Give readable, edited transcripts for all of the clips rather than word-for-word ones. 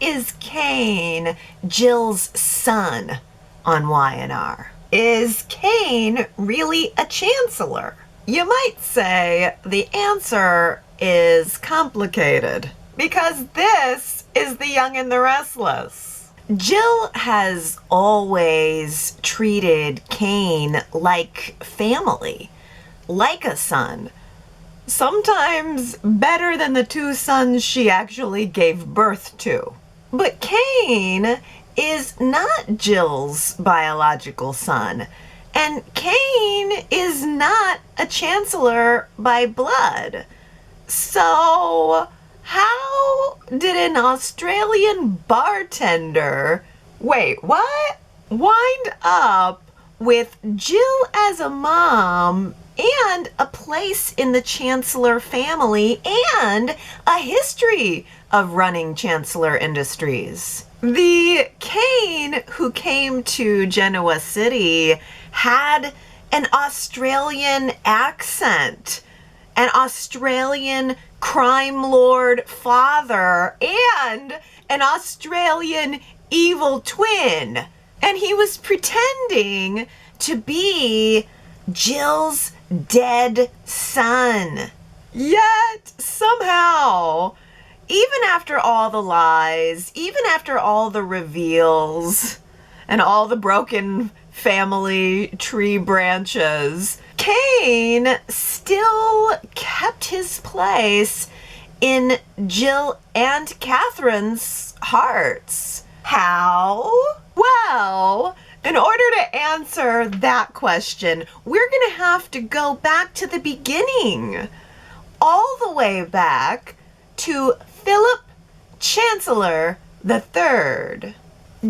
is Cane Jill's son on Y&R? Is Cane really a chancellor? You might say the answer is complicated, because this is The Young and the Restless. Jill has always treated Cane like family, like a son. Sometimes better than the two sons she actually gave birth to. But Cane is not Jill's biological son, and Cane is not a chancellor by blood. So how did an Australian bartender, wait, what? Wind up with Jill as a mom and a place in the Chancellor family and a history of running Chancellor Industries? The Cane who came to Genoa City had an Australian accent, an Australian crime lord father, and an Australian evil twin. And he was pretending to be Jill's dead son. Yet, somehow, even after all the lies, even after all the reveals, and all the broken family tree branches, Cane still kept his place in Jill and Katherine's hearts. How? Well, in order to answer that question, we're going to have to go back to the beginning, all the way back to Phillip Chancellor III.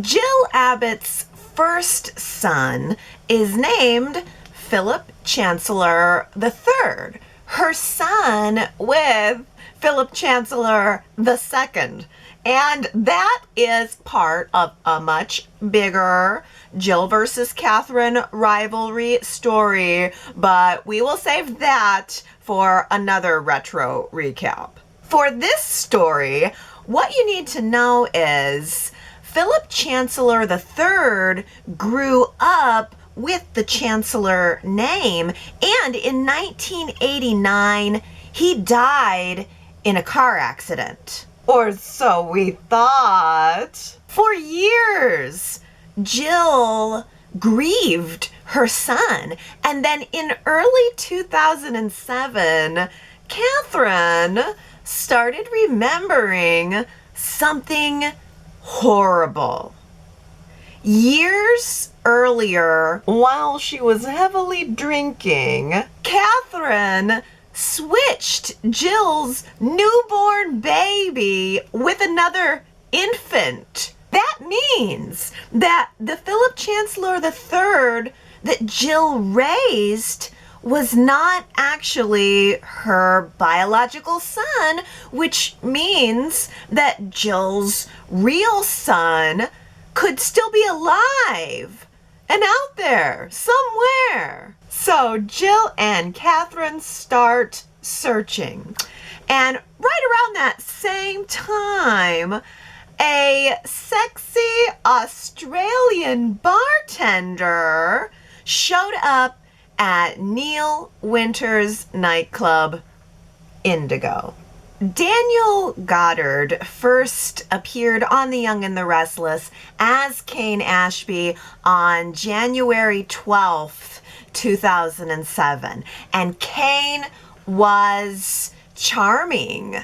Jill Abbott's first son is named Phillip Chancellor III. Her son with Phillip Chancellor II. And that is part of a much bigger Jill versus Katherine rivalry story, but we will save that for another retro recap. For this story, what you need to know is Phillip Chancellor III grew up with the Chancellor name, and in 1989, he died in a car accident. Or so we thought. For years, Jill grieved her son, and then in early 2007, Katherine started remembering something horrible. Years earlier, while she was heavily drinking, Katherine switched Jill's newborn baby with another infant. That means that the Phillip Chancellor III that Jill raised was not actually her biological son, which means that Jill's real son could still be alive and out there somewhere. So Jill and Katherine start searching. And right around that same time, a sexy Australian bartender showed up at Neil Winter's nightclub, Indigo. Daniel Goddard first appeared on The Young and the Restless as Cane Ashby on January 12th, 2007. And Cane was charming,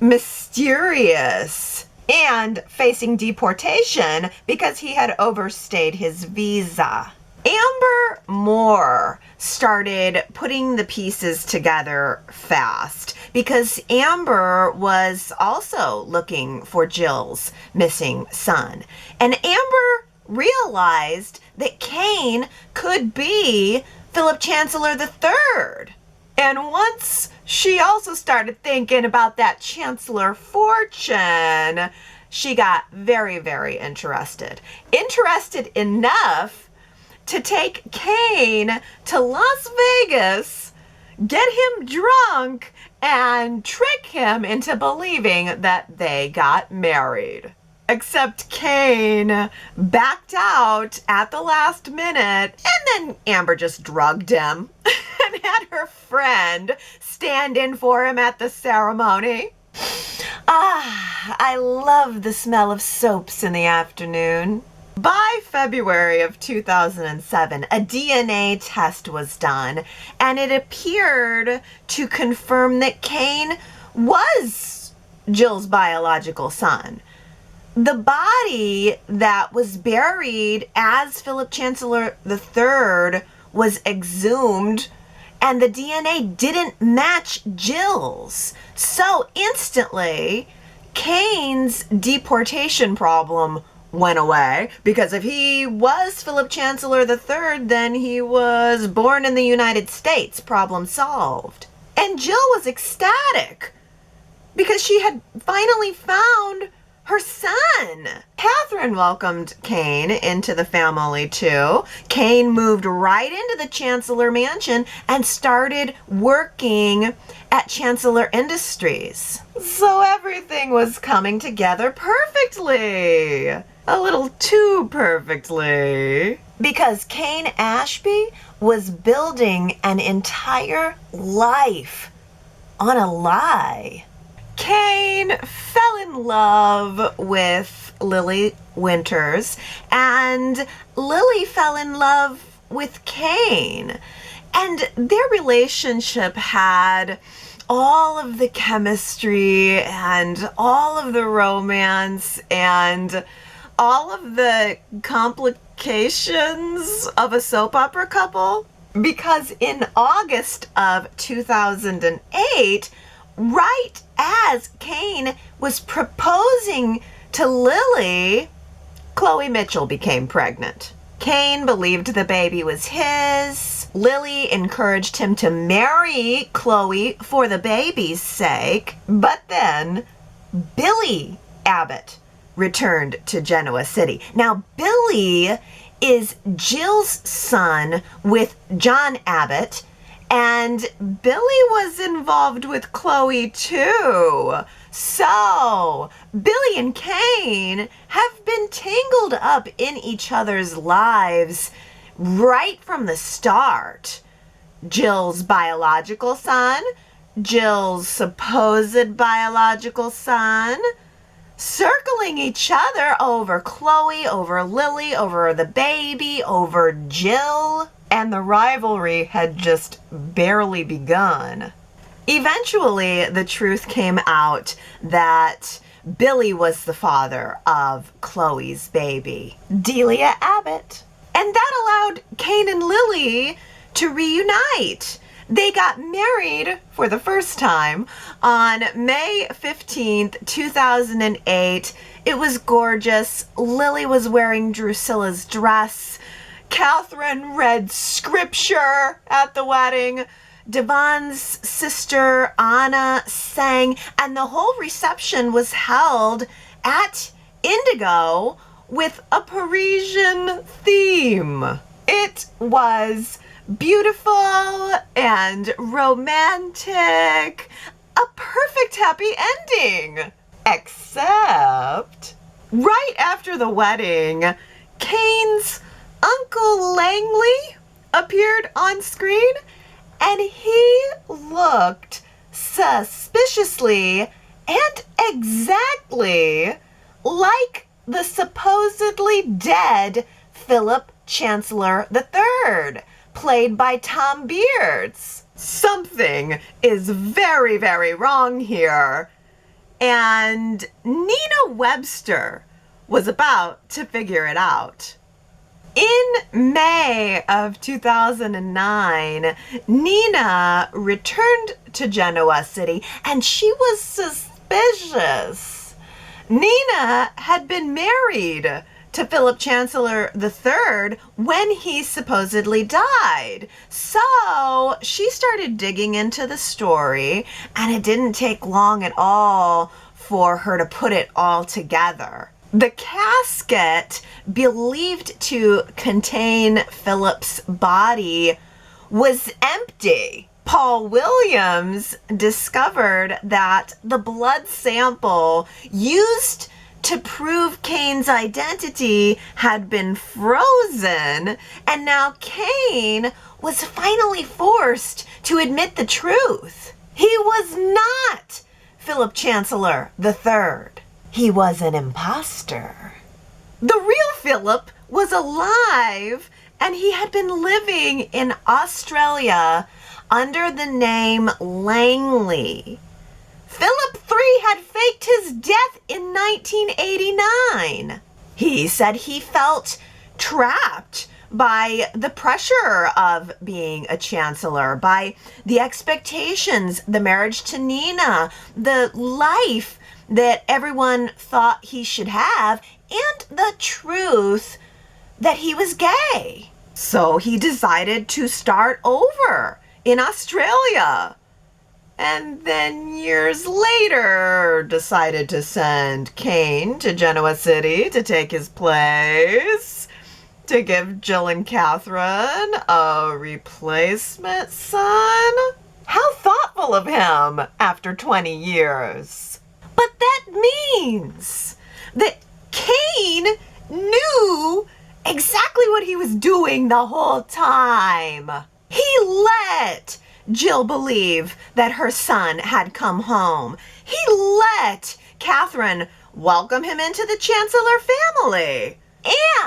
mysterious, and facing deportation because he had overstayed his visa. Amber Moore started putting the pieces together fast because Amber was also looking for Jill's missing son. And Amber realized that Cane could be Phillip Chancellor III. And once she also started thinking about that Chancellor fortune, she got very, very interested. Interested enough to take Cane to Las Vegas, get him drunk, and trick him into believing that they got married. Except Cane backed out at the last minute, and then Amber just drugged him and had her friend stand in for him at the ceremony. I love the smell of soaps in the afternoon. By February of 2007, a DNA test was done, and it appeared to confirm that Cane was Jill's biological son. The body that was buried as Phillip Chancellor III was exhumed, and the DNA didn't match Jill's. So instantly, Cane's deportation problem went away, because if he was Phillip Chancellor III, then he was born in the United States. Problem solved. And Jill was ecstatic because she had finally found her son. Katherine welcomed Cane into the family too. Cane moved right into the Chancellor mansion and started working at Chancellor Industries. So everything was coming together perfectly. A little too perfectly. Because Cane Ashby was building an entire life on a lie. Cane fell in love with Lily Winters, and Lily fell in love with Cane. And their relationship had all of the chemistry and all of the romance and all of the complications of a soap opera couple. Because in August of 2008, right as Cane was proposing to Lily, Chloe Mitchell became pregnant. Cane believed the baby was his. Lily encouraged him to marry Chloe for the baby's sake. But then Billy Abbott returned to Genoa City. Now, Billy is Jill's son with John Abbott, and Billy was involved with Chloe too. So, Billy and Cane have been tangled up in each other's lives right from the start. Jill's biological son, Jill's supposed biological son, circling each other over Chloe, over Lily, over the baby, over Jill. And the rivalry had just barely begun. Eventually, the truth came out that Billy was the father of Chloe's baby, Delia Abbott. And that allowed Cane and Lily to reunite. They got married for the first time on May 15th, 2008. It was gorgeous. Lily was wearing Drusilla's dress. Katherine read scripture at the wedding. Devon's sister Anna sang, and the whole reception was held at Indigo with a Parisian theme. It was beautiful and romantic. A perfect happy ending. Except right after the wedding, Cane's Uncle Langley appeared on screen, and he looked suspiciously and exactly like the supposedly dead Phillip Chancellor III, played by Tom Beards. Something is very, very wrong here, and Nina Webster was about to figure it out. In May of 2009, Nina returned to Genoa City, and she was suspicious. Nina had been married to Phillip Chancellor III when he supposedly died. So she started digging into the story, and it didn't take long at all for her to put it all together. The casket believed to contain Phillip's body was empty. Paul Williams discovered that the blood sample used to prove Cane's identity had been frozen, and now Cane was finally forced to admit the truth. He was not Phillip Chancellor III. He was an imposter. The real Philip was alive, and he had been living in Australia under the name Langley. Philip III had faked his death in 1989. He said he felt trapped by the pressure of being a chancellor, by the expectations, the marriage to Nina, the life that everyone thought he should have, and the truth that he was gay. So he decided to start over in Australia. And then years later decided to send Cane to Genoa City to take his place, to give Jill and Katherine a replacement son. How thoughtful of him after 20 years. But that means that Cane knew exactly what he was doing the whole time. He let Jill believe that her son had come home. He let Katherine welcome him into the Chancellor family.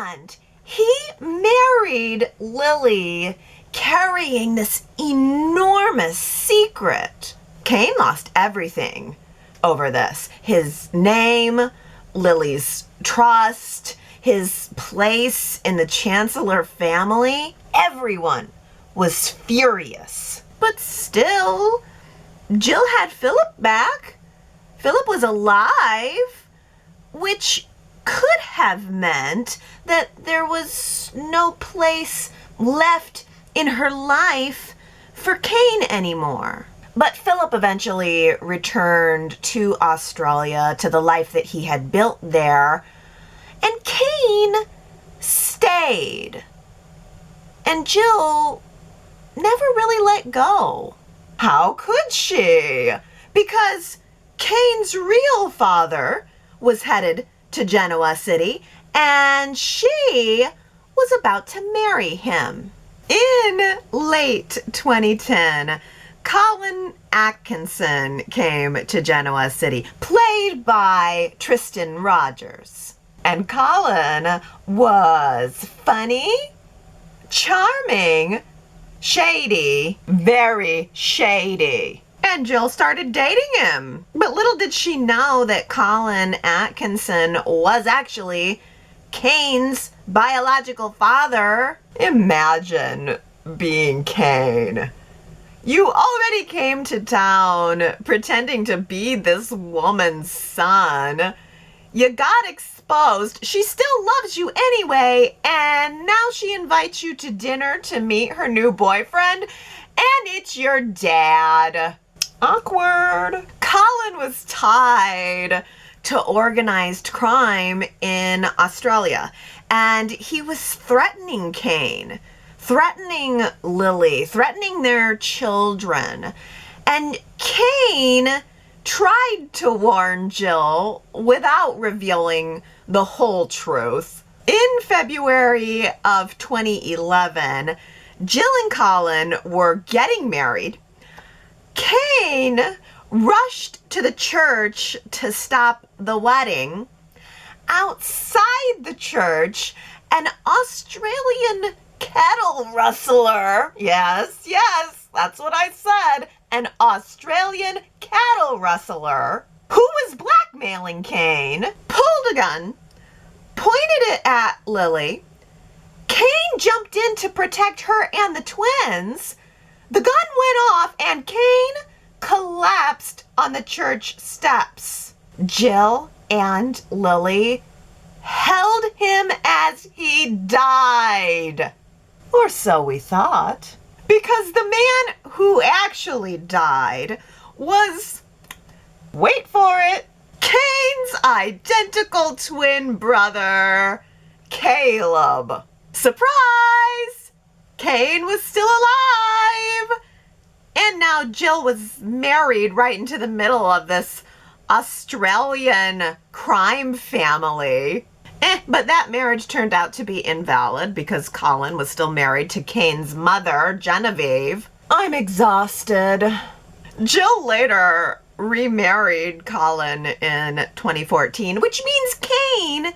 And he married Lily carrying this enormous secret. Cane lost everything over this. His name, Lily's trust, his place in the Chancellor family. Everyone was furious. But still, Jill had Philip back. Philip was alive, which could have meant that there was no place left in her life for Cane anymore. But Philip eventually returned to Australia, to the life that he had built there, and Cane stayed. And Jill never really let go. How could she? Because Cane's real father was headed to Genoa City, and she was about to marry him. In late 2010, Colin Atkinson came to Genoa City, played by Tristan Rogers. And Colin was funny, charming, shady, very shady. And Jill started dating him. But little did she know that Colin Atkinson was actually Cane's biological father. Imagine being Cane. You already came to town pretending to be this woman's son. You got exposed. She still loves you anyway, and now she invites you to dinner to meet her new boyfriend, and it's your dad. Awkward. Colin was tied to organized crime in Australia, and he was threatening Cane, threatening Lily, threatening their children. And Cane tried to warn Jill without revealing the whole truth. In February of 2011, Jill and Colin were getting married. Cane rushed to the church to stop the wedding. Outside the church, an Australian cattle rustler, yes, that's what I said, an Australian cattle rustler who was blackmailing Cane, pulled a gun, pointed it at Lily. Cane jumped in to protect her and the twins. The gun went off and Cane collapsed on the church steps. Jill and Lily held him as he died. Or so we thought. Because the man who actually died was, wait for it, Cane's identical twin brother, Caleb. Surprise! Cane was still alive! And now Jill was married right into the middle of this Australian crime family. But that marriage turned out to be invalid because Colin was still married to Cane's mother, Genevieve. I'm exhausted. Jill later remarried Colin in 2014, which means Cane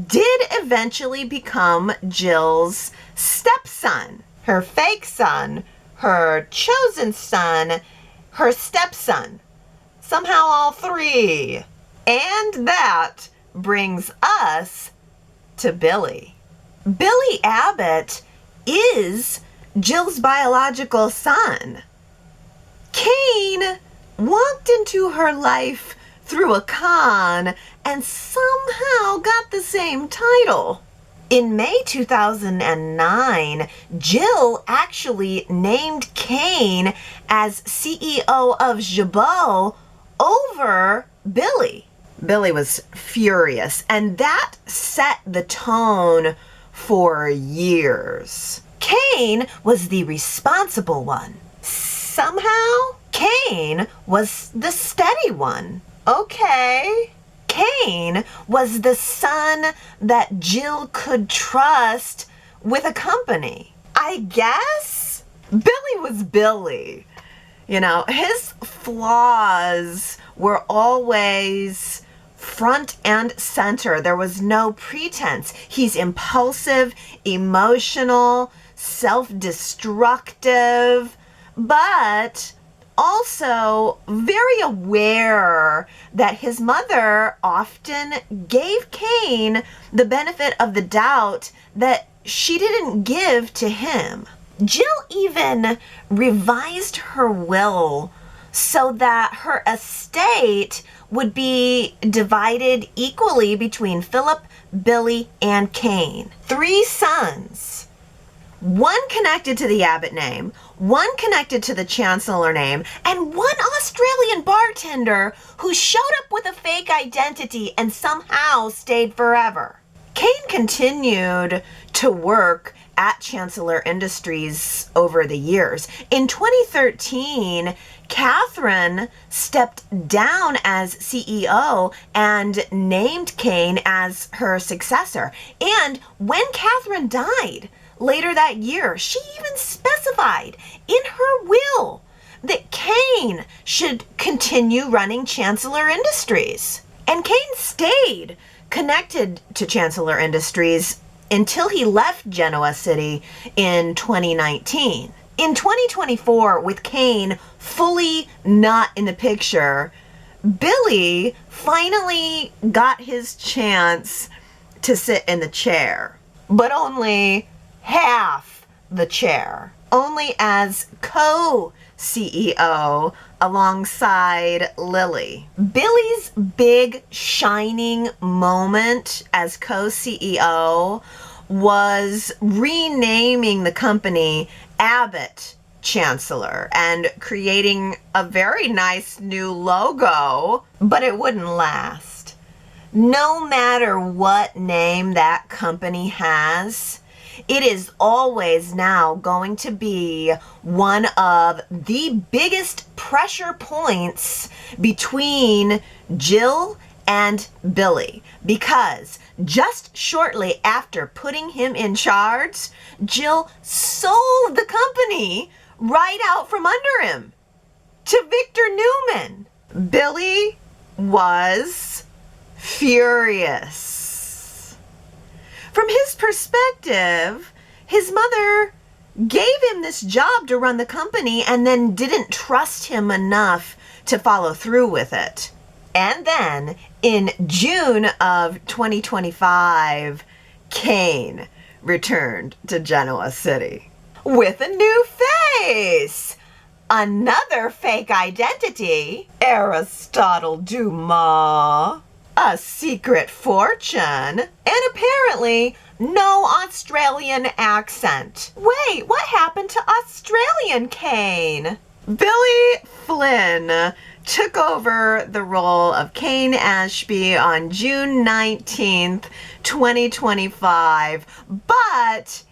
did eventually become Jill's stepson. Her fake son, her chosen son, her stepson. Somehow all three. And that brings us to Billy. Billy Abbott is Jill's biological son. Cane walked into her life through a con and somehow got the same title. In May 2009, Jill actually named Cane as CEO of Jabot over Billy. Billy was furious, and that set the tone for years. Cane was the responsible one. Somehow, Cane was the steady one. Okay. Cane was the son that Jill could trust with a company. I guess Billy was Billy. You know, his flaws were always front and center. There was no pretense. He's impulsive, emotional, self-destructive, but also very aware that his mother often gave Cane the benefit of the doubt that she didn't give to him. Jill even revised her will so that her estate would be divided equally between Phillip, Billy, and Cane. 3 sons. One connected to the Abbott name, one connected to the Chancellor name, and one Australian bartender who showed up with a fake identity and somehow stayed forever. Cane continued to work at Chancellor Industries over the years. In 2013, Katherine stepped down as CEO and named Cane as her successor. And when Katherine died, later that year, she even specified in her will that Cane should continue running Chancellor Industries. And Cane stayed connected to Chancellor Industries until he left Genoa City in 2019. In 2024, with Cane fully not in the picture, Billy finally got his chance to sit in the chair, but only half the chair, only as co-CEO alongside Lily. Billy's big shining moment as co-CEO was renaming the company Abbott Chancellor and creating a very nice new logo, but it wouldn't last. No matter what name that company has, it is always now going to be one of the biggest pressure points between Jill and Billy, because just shortly after putting him in charge, Jill sold the company right out from under him to Victor Newman. Billy was furious. From his perspective, his mother gave him this job to run the company and then didn't trust him enough to follow through with it. And then in June of 2025, Cane returned to Genoa City with a new face, another fake identity, Aristotle Dumas, a secret fortune, and apparently no Australian accent. Wait, what happened to Australian Cane? Billy Flynn took over the role of Cane Ashby on June 19th, 2025. But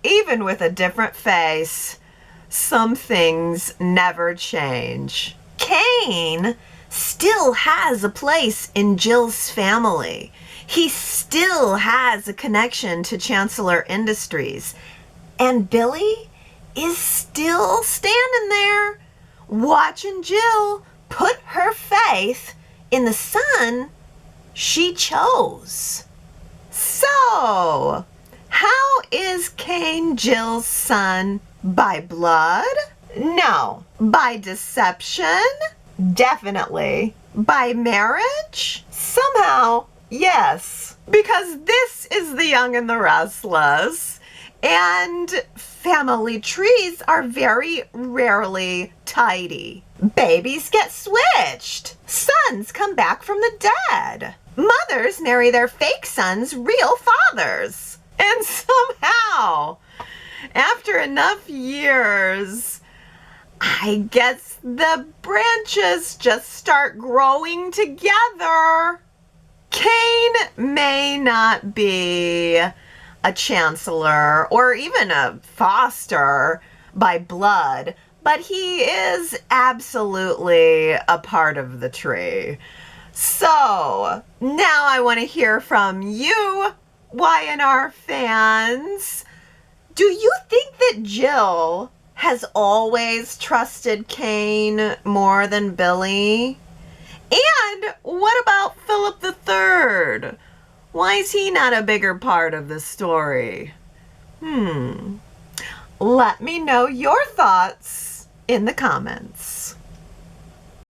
even with a different face, some things never change. Cane still has a place in Jill's family. He still has a connection to Chancellor Industries. And Billy is still standing there watching Jill put her faith in the son she chose. So, how is Cane Jill's son? By blood? No. By deception? Definitely. By marriage? Somehow, yes. Because this is The Young and the Restless, and family trees are very rarely tidy. Babies get switched. Sons come back from the dead. Mothers marry their fake sons' real fathers. And somehow, after enough years, I guess the branches just start growing together. Cane may not be a chancellor or even a foster by blood, but he is absolutely a part of the tree. So now I want to hear from you, Y&R fans. Do you think that Jill has always trusted Cane more than Billy? And what about Phillip III? Why is he not a bigger part of the story? Let me know your thoughts in the comments.